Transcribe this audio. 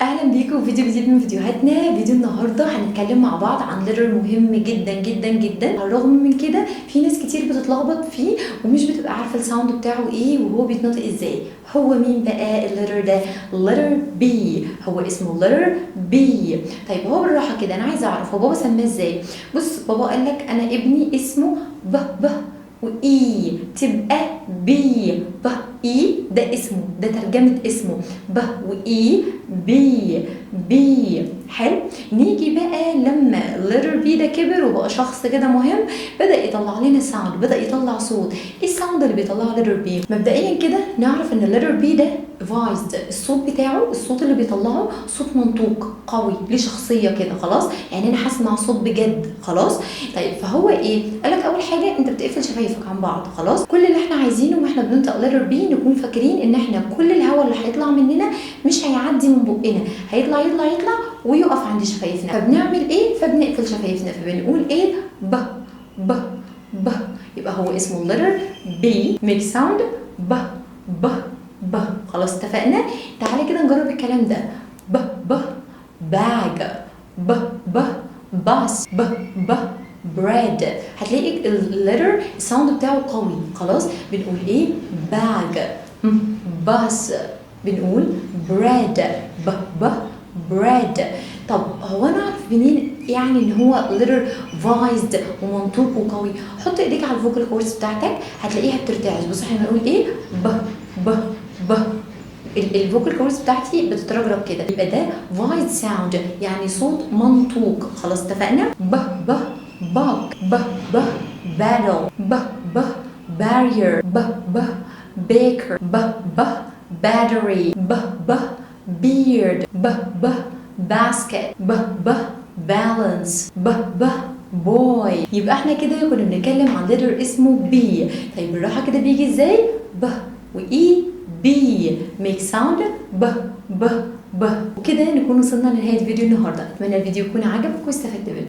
اهلا بيكم في فيديو جديد من فيديوهاتنا. فيديو النهارده هنتكلم مع بعض عن لتر مهم جدا جدا جدا. على الرغم من كده في ناس كتير بتتلخبط فيه ومش بتبقى عارفه الساوند بتاعه ايه وهو بيتنطق ازاي. هو مين بقى اللتر ده؟ لتر بي. هو اسمه لتر بي. طيب هو بالراحه كده انا عايزه اعرف هو بابا سماه ازاي. بص بابا قال لك انا ابني اسمه به واي تبقى بي. به اي ده اسمه، ده ترجمه اسمه به واي بي. حلو. نيجي بقى لما اللتر بي ده كبر وبقى شخص كده مهم، بدا يطلع لنا ساوند، بدا يطلع صوت. ايه الساوند اللي بيطلعه اللتر بي؟ مبدئيا كده نعرف ان اللتر بي ده فايزد، الصوت بتاعه، الصوت اللي بيطلعه صوت منطوق قوي ليه شخصيه كده. خلاص يعني انا هسمع صوت بجد. خلاص طيب فهو ايه؟ قالك اول حاجه انت بتقفل شفايفك عن بعض. خلاص كل اللي احنا عايزينه واحنا بننطق لتر بي نكون فاكرين ان احنا كل الهواء اللي هيطلع مننا مش هيعدي من بقنا، هيطلع ويقف عند شفايفنا. فبنعمل ايه؟ فبنقفل شفايفنا، فبنقول ايه؟ ب. يبقى هو اسمه اللتر بي. ميك ساوند ب. خلاص اتفقنا. تعالى كده نجرب الكلام ده. ب باج. ب باص. ب bread. هتلاقي اللتر الساوند بتاعه قوي. خلاص بنقول ايه؟ باج. باص بنقول bread. ب bread. طب هو انا اعرف منين يعني ان هو letter voiced ومنطوق وقوي؟ حط ايديك على الفوكال كوردز بتاعتك هتلاقيها بترتعش. بص احنا بنقول ايه؟ ب الفوكال كوردز بتاعتي بتترجرب كده، يبقى ده voiced sound يعني صوت منطوق. خلاص اتفقنا. ب باك. ب battle. ب barrier. ب baker. ب battery. ب beard. ب basket. ب balance. ب boy. يبقى احنا كده كنا بنتكلم عن letter اسمه بي. طيب بالراحه كده بيجي ازاي؟ ب واي بي. ميك ساوند ب وكده نكون وصلنا لنهايه فيديو النهارده. اتمنى الفيديو يكون عجبك واستفدت منه.